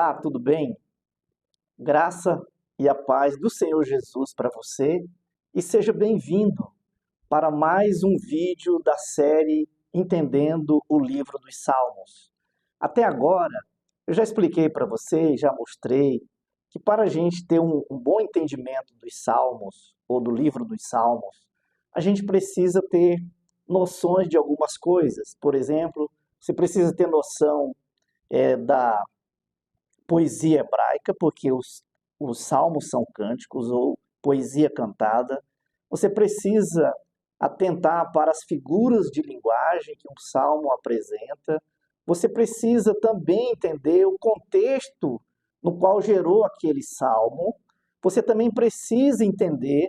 Olá, tudo bem? Graça e a paz do Senhor Jesus para você e seja bem-vindo para mais um vídeo da série Entendendo o Livro dos Salmos. Até agora, eu já expliquei para você, já mostrei que para a gente ter um bom entendimento dos Salmos ou do livro dos Salmos, a gente precisa ter noções de algumas coisas. Por exemplo, você precisa ter noção da poesia hebraica, porque os salmos são cânticos ou poesia cantada. Você precisa atentar para as figuras de linguagem que um salmo apresenta. Você precisa também entender o contexto no qual gerou aquele salmo. Você também precisa entender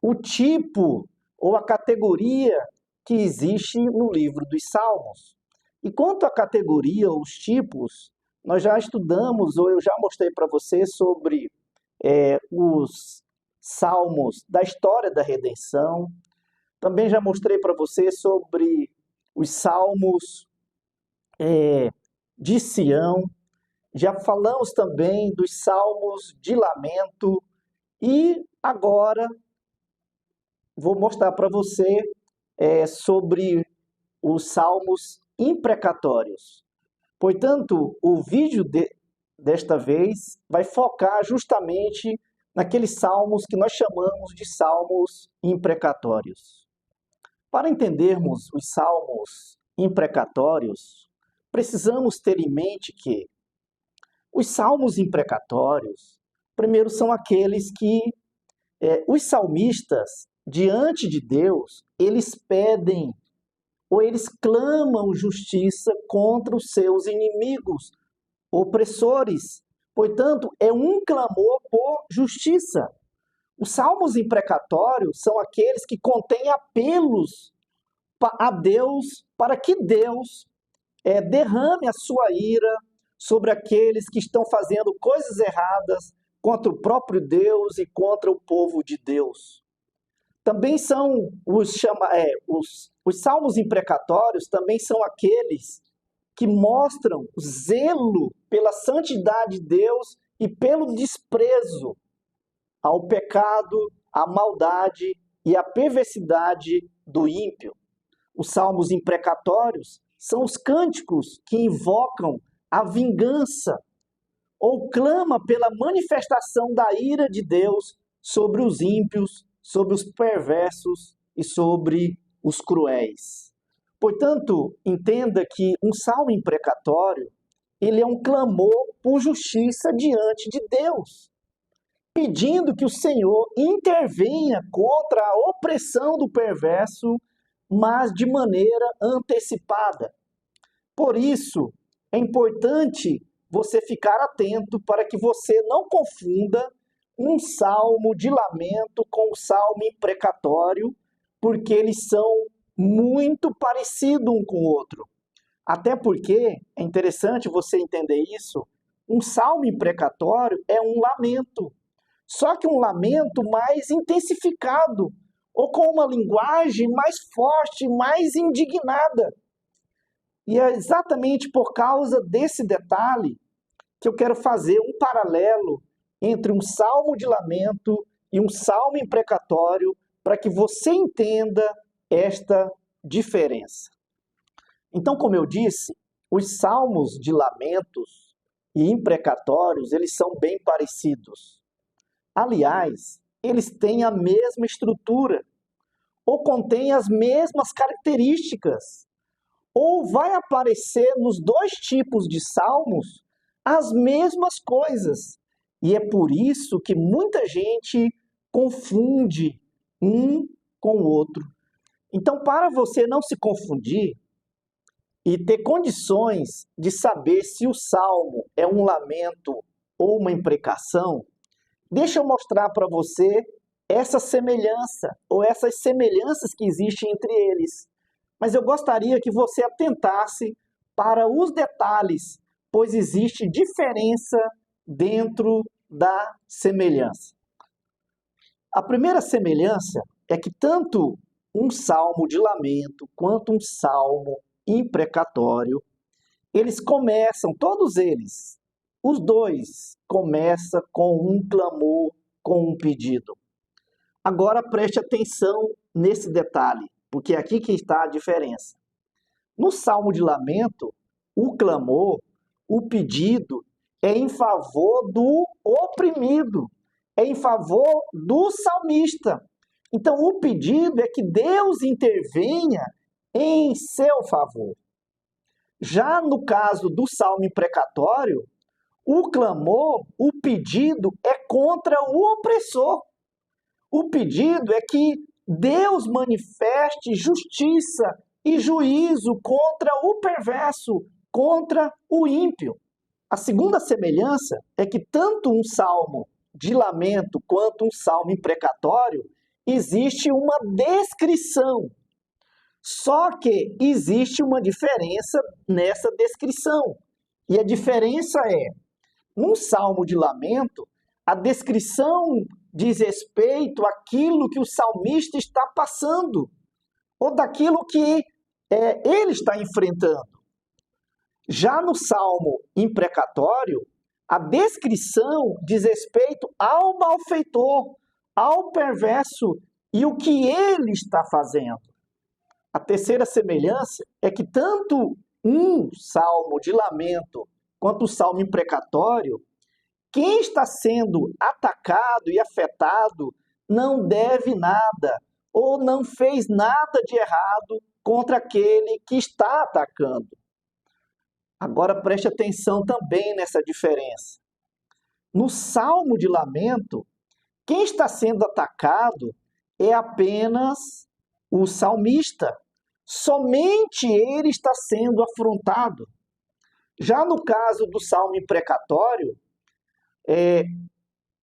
o tipo ou a categoria que existe no livro dos Salmos. E quanto à categoria ou os tipos, nós já estudamos, ou eu já mostrei para você sobre os salmos da história da redenção. Também já mostrei para você sobre os salmos de Sião. Já falamos também dos salmos de lamento. E agora vou mostrar para você sobre os salmos imprecatórios. Portanto, o vídeo desta vez vai focar justamente naqueles salmos que nós chamamos de salmos imprecatórios. Para entendermos os salmos imprecatórios, precisamos ter em mente que os salmos imprecatórios, primeiro, são aqueles que os salmistas, diante de Deus, eles pedem ou eles clamam justiça contra os seus inimigos, opressores. Portanto, é um clamor por justiça. Os salmos imprecatórios são aqueles que contêm apelos a Deus para que Deus derrame a sua ira sobre aqueles que estão fazendo coisas erradas contra o próprio Deus e contra o povo de Deus. Também são os salmos imprecatórios, também são aqueles que mostram zelo pela santidade de Deus e pelo desprezo ao pecado, à maldade e à perversidade do ímpio. Os salmos imprecatórios são os cânticos que invocam a vingança ou clama pela manifestação da ira de Deus sobre os ímpios, sobre os perversos e sobre os cruéis. Portanto, entenda que um salmo imprecatório, ele é um clamor por justiça diante de Deus, pedindo que o Senhor intervenha contra a opressão do perverso, mas de maneira antecipada. Por isso, é importante você ficar atento para que você não confunda um salmo de lamento com o salmo imprecatório, porque eles são muito parecidos um com o outro. Até porque, é interessante você entender isso, um salmo imprecatório é um lamento, só que um lamento mais intensificado, ou com uma linguagem mais forte, mais indignada. E é exatamente por causa desse detalhe que eu quero fazer um paralelo entre um salmo de lamento e um salmo imprecatório, para que você entenda esta diferença. Então, como eu disse, os salmos de lamentos e imprecatórios, eles são bem parecidos. Aliás, eles têm a mesma estrutura, ou contêm as mesmas características, ou vai aparecer nos dois tipos de salmos as mesmas coisas. E é por isso que muita gente confunde um com o outro. Então, para você não se confundir e ter condições de saber se o salmo é um lamento ou uma imprecação, deixa eu mostrar para você essa semelhança, ou essas semelhanças que existem entre eles. Mas eu gostaria que você atentasse para os detalhes, pois existe diferença dentro da semelhança. A primeira semelhança é que tanto um salmo de lamento quanto um salmo imprecatório, eles começam, todos eles, Os dois começam com um clamor, com um pedido. Agora preste atenção nesse detalhe, porque é aqui que está a diferença. No Salmo de Lamento, o clamor, o pedido, é em favor do oprimido, é em favor do salmista. Então, o pedido é que Deus intervenha em seu favor. Já no caso do salmo imprecatório, o clamor, o pedido é contra o opressor. O pedido é que Deus manifeste justiça e juízo contra o perverso, contra o ímpio. A segunda semelhança é que tanto um salmo de lamento quanto um salmo imprecatório existe uma descrição. Só que existe uma diferença nessa descrição. E a diferença é, num salmo de lamento, a descrição diz respeito àquilo que o salmista está passando, ou daquilo que ele está enfrentando. Já no salmo imprecatório, a descrição diz respeito ao malfeitor, ao perverso e o que ele está fazendo. A terceira semelhança é que tanto um salmo de lamento quanto o salmo imprecatório, quem está sendo atacado e afetado não deve nada ou não fez nada de errado contra aquele que está atacando. Agora preste atenção também nessa diferença. No salmo de lamento, quem está sendo atacado é apenas o salmista. Somente ele está sendo afrontado. Já no caso do salmo imprecatório,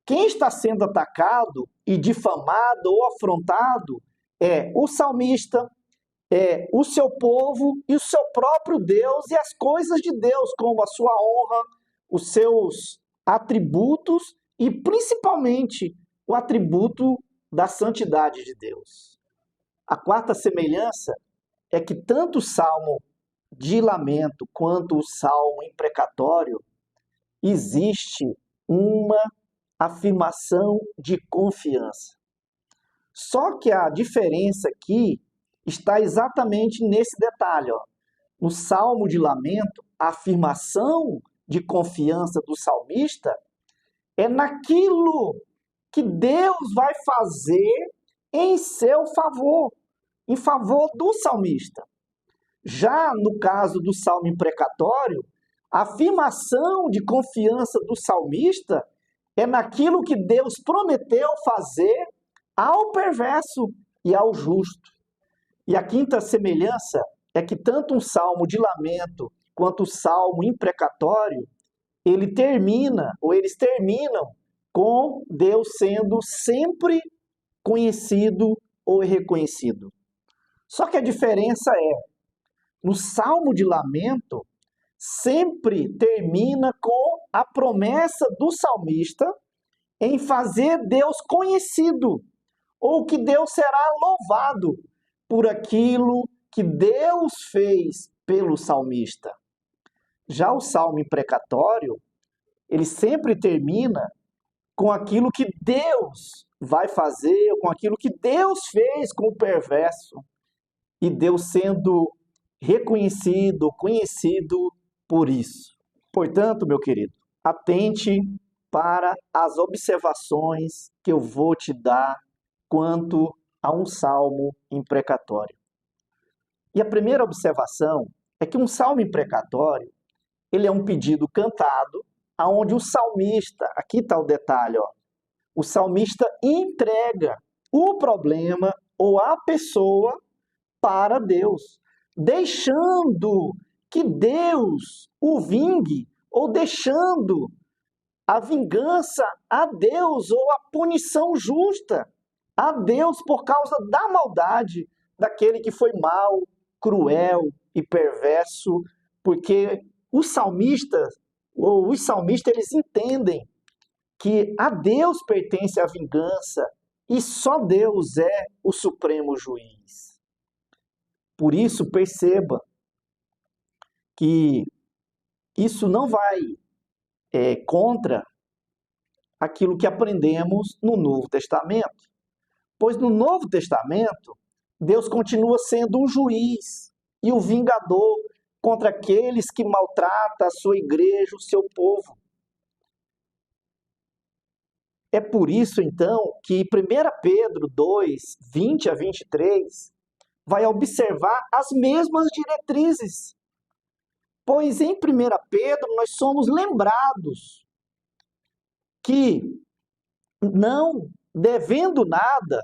quem está sendo atacado e difamado ou afrontado é o salmista, é o seu povo e o seu próprio Deus e as coisas de Deus, como a sua honra, os seus atributos e principalmente o atributo da santidade de Deus. A quarta semelhança é que tanto o salmo de lamento quanto o salmo imprecatório existe uma afirmação de confiança. Só que a diferença aqui está exatamente nesse detalhe. No salmo de lamento, a afirmação de confiança do salmista é naquilo que Deus vai fazer em seu favor, em favor do salmista. Já no caso do salmo imprecatório, a afirmação de confiança do salmista é naquilo que Deus prometeu fazer ao perverso e ao justo. E a quinta semelhança é que tanto um salmo de lamento quanto o salmo imprecatório, eles terminam com Deus sendo sempre conhecido ou reconhecido. Só que a diferença é, no salmo de lamento, sempre termina com a promessa do salmista em fazer Deus conhecido, ou que Deus será louvado por aquilo que Deus fez pelo salmista. Já o salmo imprecatório, ele sempre termina com aquilo que Deus vai fazer, com aquilo que Deus fez com o perverso, e Deus sendo reconhecido, conhecido por isso. Portanto, meu querido, atente para as observações que eu vou te dar quanto a um salmo imprecatório. E a primeira observação é que um salmo imprecatório, ele é um pedido cantado, aonde o salmista, aqui está o detalhe, o salmista entrega o problema ou a pessoa para Deus, deixando que Deus o vingue, ou deixando a vingança a Deus, ou a punição justa a Deus por causa da maldade daquele que foi mau, cruel e perverso, porque os salmistas eles entendem que a Deus pertence a vingança e só Deus é o supremo juiz. Por isso, perceba que isso não vai contra aquilo que aprendemos no Novo Testamento. Pois no Novo Testamento, Deus continua sendo um juiz e o vingador contra aqueles que maltratam a sua igreja, o seu povo. É por isso, então, que 1 Pedro 2, 20 a 23, vai observar as mesmas diretrizes. Pois em 1 Pedro nós somos lembrados que, não devendo nada,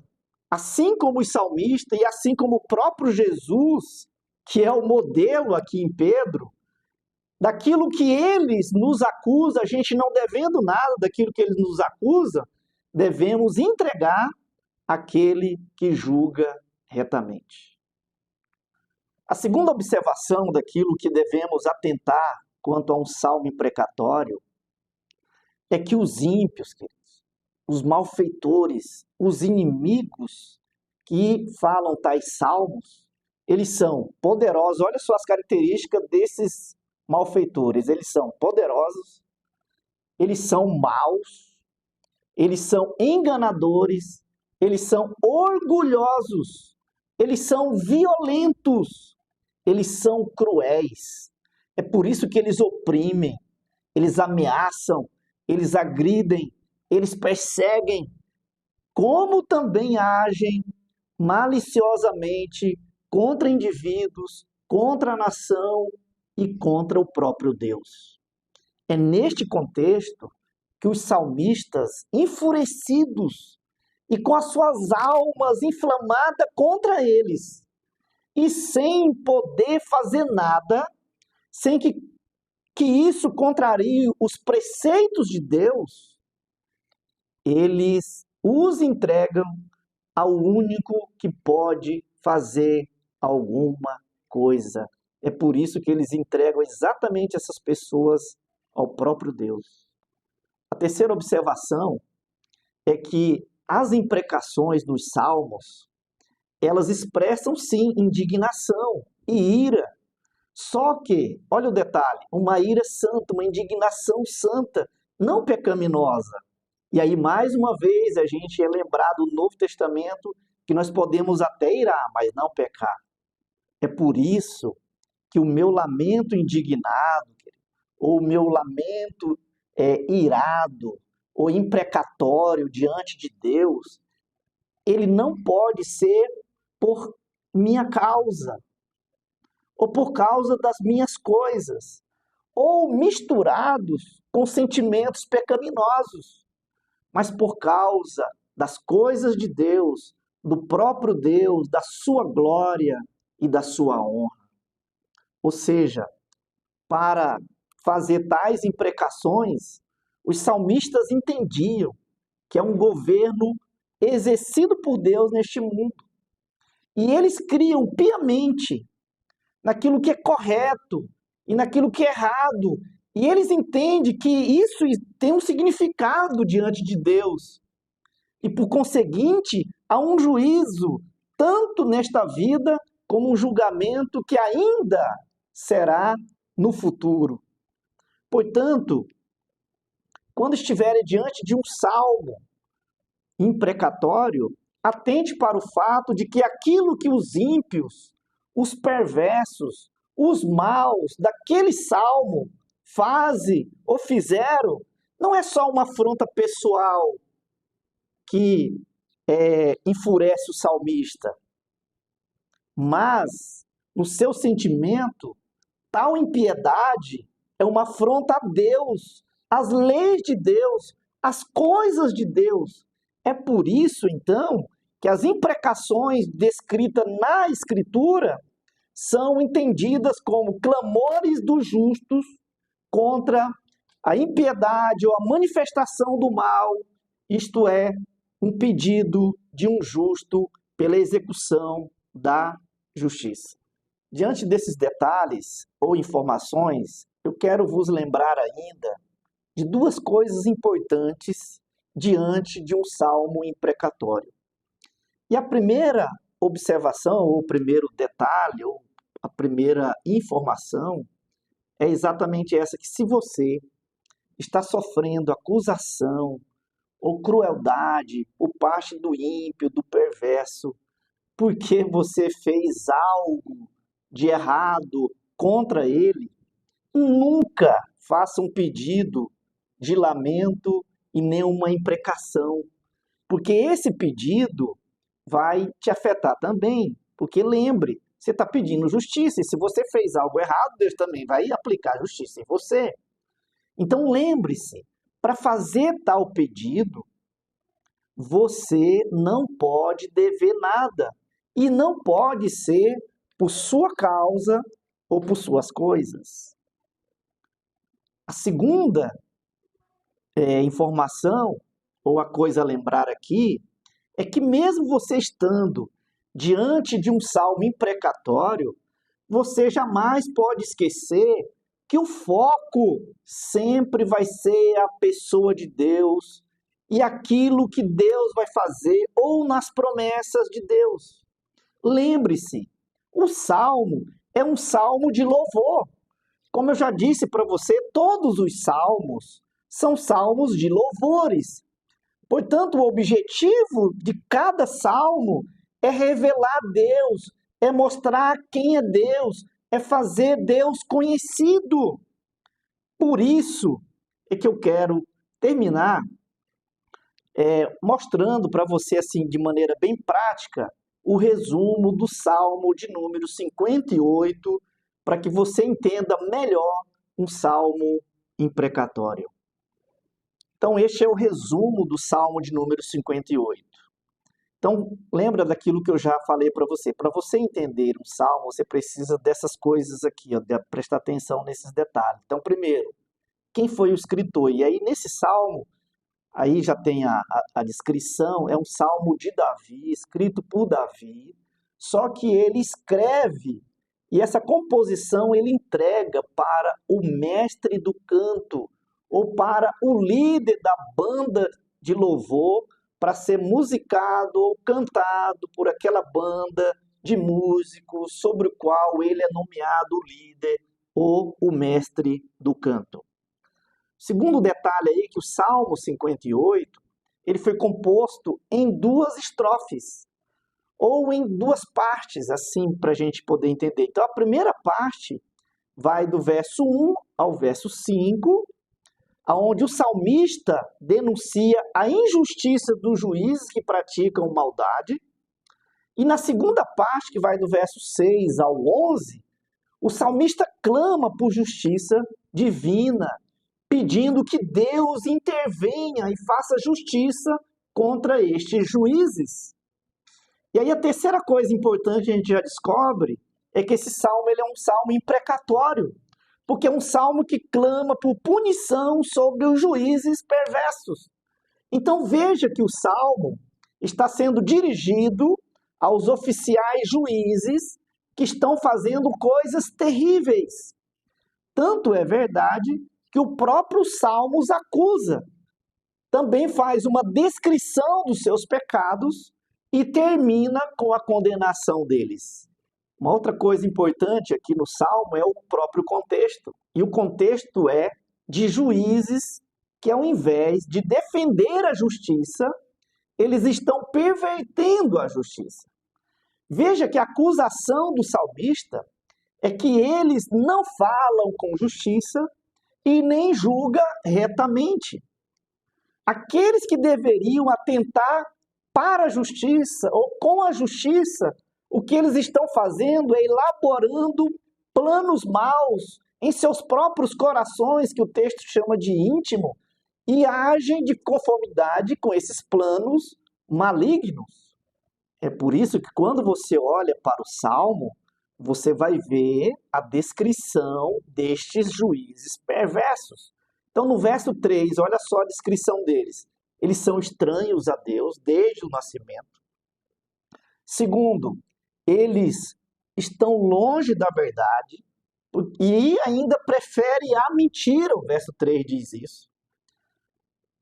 assim como os salmistas e assim como o próprio Jesus, que é o modelo aqui em Pedro, daquilo que eles nos acusam, a gente não devendo nada daquilo que eles nos acusam, devemos entregar àquele que julga retamente. A segunda observação daquilo que devemos atentar quanto a um salmo imprecatório é que os ímpios, queridos, os malfeitores, os inimigos que falam tais salmos, eles são poderosos. Olha só as características desses malfeitores. Eles são poderosos, eles são maus, eles são enganadores, eles são orgulhosos, eles são violentos, eles são cruéis. É por isso que eles oprimem, eles ameaçam, eles agridem, eles perseguem, como também agem maliciosamente contra indivíduos, contra a nação e contra o próprio Deus. É neste contexto que os salmistas, enfurecidos e com as suas almas inflamadas contra eles, e sem poder fazer nada, sem que isso contrarie os preceitos de Deus, eles os entregam ao único que pode fazer alguma coisa. É por isso que eles entregam exatamente essas pessoas ao próprio Deus. A terceira observação é que as imprecações dos salmos, elas expressam sim indignação e ira. Só que, olha o detalhe, uma ira santa, uma indignação santa, não pecaminosa. E aí, mais uma vez, a gente é lembrado no Novo Testamento que nós podemos até irar, mas não pecar. É por isso que o meu lamento indignado, ou o meu lamento irado, ou imprecatório diante de Deus, ele não pode ser por minha causa, ou por causa das minhas coisas, ou misturados com sentimentos pecaminosos, mas por causa das coisas de Deus, do próprio Deus, da sua glória e da sua honra. Ou seja, para fazer tais imprecações, os salmistas entendiam que é um governo exercido por Deus neste mundo. E eles criam piamente naquilo que é correto e naquilo que é errado. E eles entendem que isso tem um significado diante de Deus. E, por conseguinte, há um juízo, tanto nesta vida, como um julgamento que ainda será no futuro. Portanto, quando estiverem diante de um salmo imprecatório, atente para o fato de que aquilo que os ímpios, os perversos, os maus daquele salmo fazem ou fizeram, não é só uma afronta pessoal que enfurece o salmista, mas no seu sentimento, tal impiedade é uma afronta a Deus, às leis de Deus, às coisas de Deus. É por isso, então, que as imprecações descritas na Escritura são entendidas como clamores dos justos contra a impiedade ou a manifestação do mal, isto é, um pedido de um justo pela execução da justiça. Diante desses detalhes ou informações, eu quero vos lembrar ainda de duas coisas importantes diante de um salmo imprecatório. E a primeira observação, ou o primeiro detalhe, ou a primeira informação, é exatamente essa, que se você está sofrendo acusação ou crueldade por parte do ímpio, do perverso, porque você fez algo de errado contra ele, nunca faça um pedido de lamento e nenhuma imprecação, porque esse pedido vai te afetar também, porque lembre, você está pedindo justiça, e se você fez algo errado, Deus também vai aplicar justiça em você. Então lembre-se, para fazer tal pedido, você não pode dever nada, e não pode ser por sua causa ou por suas coisas. A segunda informação, ou a coisa a lembrar aqui, é que mesmo você estando diante de um salmo imprecatório, você jamais pode esquecer que o foco sempre vai ser a pessoa de Deus e aquilo que Deus vai fazer ou nas promessas de Deus. Lembre-se, o salmo é um salmo de louvor. Como eu já disse para você, todos os salmos são salmos de louvores. Portanto, o objetivo de cada salmo é revelar Deus, é mostrar quem é Deus, é fazer Deus conhecido. Por isso é que eu quero terminar mostrando para você, assim, de maneira bem prática, o resumo do Salmo de número 58, para que você entenda melhor um salmo imprecatório. Então, este é o resumo do Salmo de número 58. Então, lembra daquilo que eu já falei para você. Para você entender um salmo, você precisa dessas coisas aqui, ó, de prestar atenção nesses detalhes. Então, primeiro, quem foi o escritor? E aí, nesse salmo, aí já tem a descrição, é um salmo de Davi, escrito por Davi, só que ele escreve, e essa composição ele entrega para o mestre do canto, ou para o líder da banda de louvor, para ser musicado ou cantado por aquela banda de músicos sobre o qual ele é nomeado o líder ou o mestre do canto. Segundo detalhe aí, que o Salmo 58, ele foi composto em duas estrofes, ou em duas partes, assim, para a gente poder entender. Então, a primeira parte vai do verso 1 ao verso 5, onde o salmista denuncia a injustiça dos juízes que praticam maldade. E na segunda parte, que vai do verso 6 ao 11, o salmista clama por justiça divina, pedindo que Deus intervenha e faça justiça contra estes juízes. E aí a terceira coisa importante que a gente já descobre é que esse salmo ele é um salmo imprecatório, porque é um salmo que clama por punição sobre os juízes perversos. Então veja que o salmo está sendo dirigido aos oficiais juízes que estão fazendo coisas terríveis. Tanto é verdade que o próprio salmo os acusa. Também faz uma descrição dos seus pecados e termina com a condenação deles. Uma outra coisa importante aqui no Salmo é o próprio contexto. E o contexto é de juízes que, ao invés de defender a justiça, eles estão pervertendo a justiça. Veja que a acusação do salmista é que eles não falam com justiça e nem julgam retamente. Aqueles que deveriam atentar para a justiça ou com a justiça, o que eles estão fazendo é elaborando planos maus em seus próprios corações, que o texto chama de íntimo, e agem de conformidade com esses planos malignos. É por isso que quando você olha para o Salmo, você vai ver a descrição destes juízes perversos. Então, no verso 3, olha só a descrição deles. Eles são estranhos a Deus desde o nascimento. Segundo, eles estão longe da verdade e ainda preferem a mentira. O verso 3 diz isso.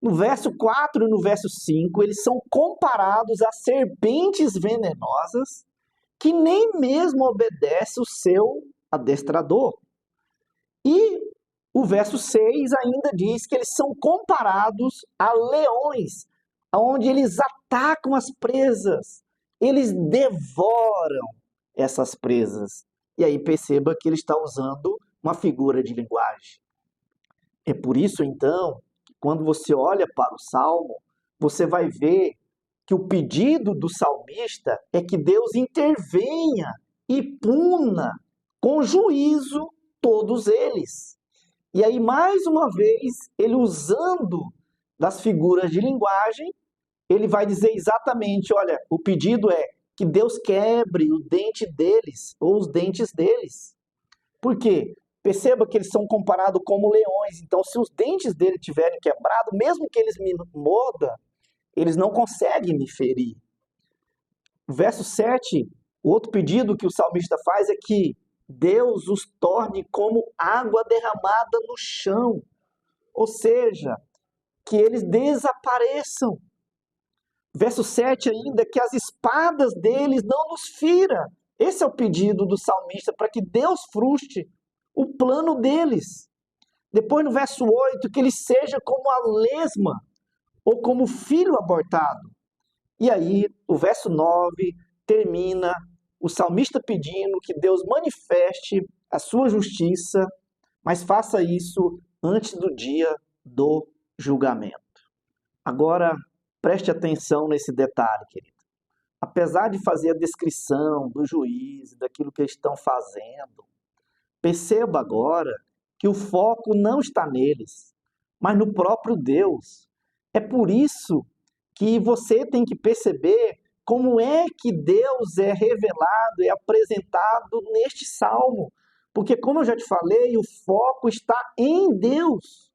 No verso 4 e no verso 5, eles são comparados a serpentes venenosas que nem mesmo obedece o seu adestrador. E O verso 6 ainda diz que eles são comparados a leões, onde eles atacam as presas, eles devoram essas presas. E aí perceba que ele está usando uma figura de linguagem. É por isso, então, que quando você olha para o Salmo, você vai ver que o pedido do salmista é que Deus intervenha e puna com juízo todos eles. E aí, mais uma vez, ele usando das figuras de linguagem, ele vai dizer exatamente, olha, o pedido é que Deus quebre o dente deles, ou os dentes deles. Por quê? Perceba que eles são comparados como leões. Então, se os dentes dele tiverem quebrado, mesmo que eles me mordam, eles não conseguem me ferir. Verso 7, o outro pedido que o salmista faz é que Deus os torne como água derramada no chão. Ou seja, que eles desapareçam. Verso 7 ainda, que as espadas deles não nos fira. Esse é o pedido do salmista, para que Deus frustre o plano deles. Depois no verso 8, que ele seja como a lesma, ou como filho abortado. E aí, o verso 9 termina o salmista pedindo que Deus manifeste a sua justiça, mas faça isso antes do dia do julgamento. Agora, preste atenção nesse detalhe, querido. Apesar de fazer a descrição do juiz, daquilo que eles estão fazendo, perceba agora que o foco não está neles, mas no próprio Deus. É por isso que você tem que perceber como é que Deus é revelado, é apresentado neste salmo. Porque, como eu já te falei, o foco está em Deus.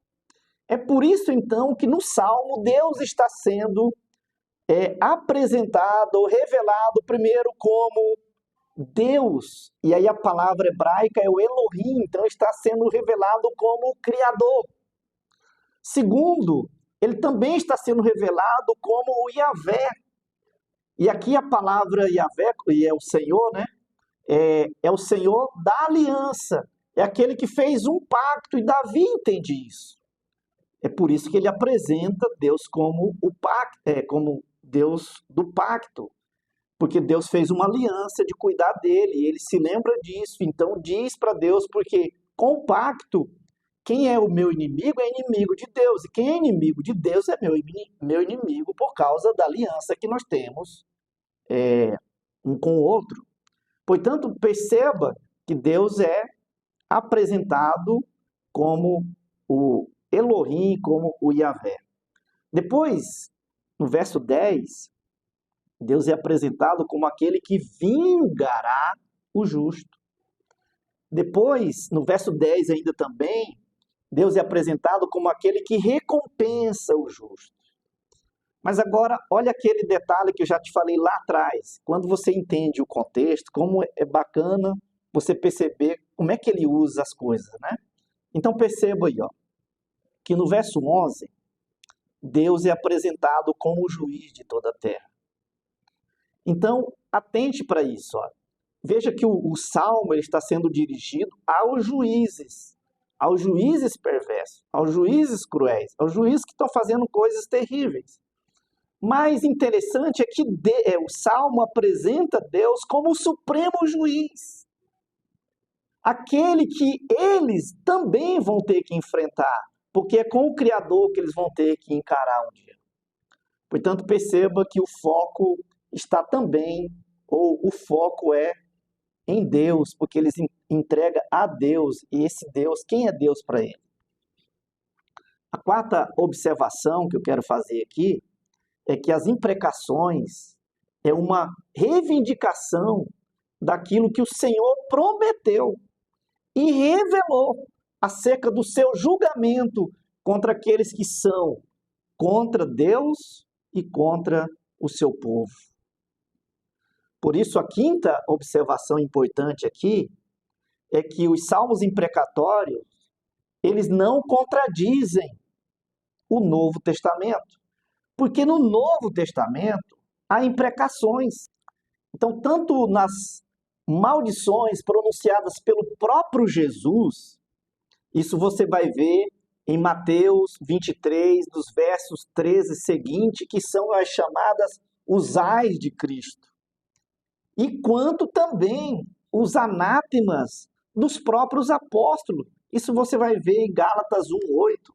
É por isso, então, que no salmo Deus está sendo apresentado ou revelado primeiro como Deus. E aí a palavra hebraica é o Elohim, então está sendo revelado como o Criador. Segundo, ele também está sendo revelado como o Yahvé. E aqui a palavra Yahvé, e é o Senhor, né? É o Senhor da aliança. É aquele que fez um pacto, e Davi entende isso. É por isso que ele apresenta Deus como o pacto, como Deus do pacto. Porque Deus fez uma aliança de cuidar dele, e ele se lembra disso. Então diz para Deus, porque com o pacto, quem é o meu inimigo é inimigo de Deus. E quem é inimigo de Deus é meu inimigo por causa da aliança que nós temos um com o outro. Portanto, perceba que Deus é apresentado como o Elohim, como o Yahvé. Depois, no verso 10, Deus é apresentado como aquele que vingará o justo. Depois, no verso 10 ainda também, Deus é apresentado como aquele que recompensa o justo. Mas agora, olha aquele detalhe que eu já te falei lá atrás. Quando você entende o contexto, como é bacana você perceber como é que ele usa as coisas, né? Então perceba aí, ó, que no verso 11, Deus é apresentado como o juiz de toda a terra. Então, atente para isso, ó. Veja que o salmo ele está sendo dirigido aos juízes perversos, aos juízes cruéis, aos juízes que estão fazendo coisas terríveis. Mais interessante é que o salmo apresenta Deus como o supremo juiz, aquele que eles também vão ter que enfrentar, porque é com o Criador que eles vão ter que encarar um dia. Portanto, perceba que o foco está também, ou o foco é em Deus, porque eles entregam a Deus, e esse Deus, quem é Deus para ele? A quarta observação que eu quero fazer aqui é que as imprecações é uma reivindicação daquilo que o Senhor prometeu e revelou acerca do seu julgamento contra aqueles que são contra Deus e contra o seu povo. Por isso, a quinta observação importante aqui é que os salmos imprecatórios, eles não contradizem o Novo Testamento. Porque no Novo Testamento há imprecações. Então, tanto nas maldições pronunciadas pelo próprio Jesus, Isso você vai ver em Mateus 23, dos versos 13 seguinte, que são as chamadas os ais de Cristo. E quanto também os anátemas dos próprios apóstolos. Isso você vai ver em Gálatas 1:8.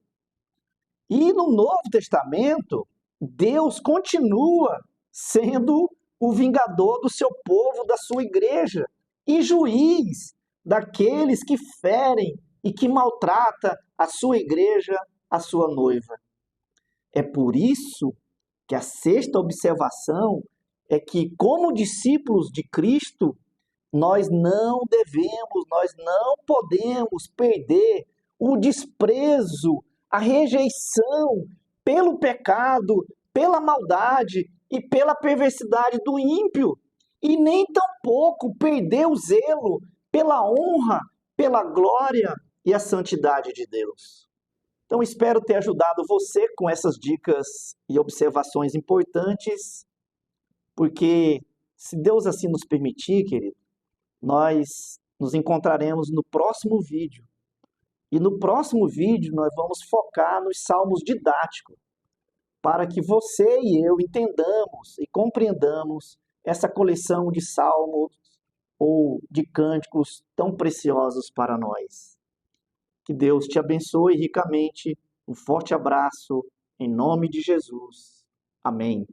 E no Novo Testamento, Deus continua sendo o vingador do seu povo, da sua igreja, e juiz daqueles que ferem e que maltrata a sua igreja, a sua noiva. É por isso que a sexta observação é que, como discípulos de Cristo, nós não devemos, nós não podemos perder o desprezo, a rejeição pelo pecado, pela maldade e pela perversidade do ímpio, e nem tampouco perder o zelo pela honra, pela glória e a santidade de Deus. Então, espero ter ajudado você com essas dicas e observações importantes, porque se Deus assim nos permitir, querido, nós nos encontraremos no próximo vídeo. E no próximo vídeo nós vamos focar nos salmos didáticos, para que você e eu entendamos e compreendamos essa coleção de salmos ou de cânticos tão preciosos para nós. Que Deus te abençoe ricamente. Um forte abraço, em nome de Jesus. Amém.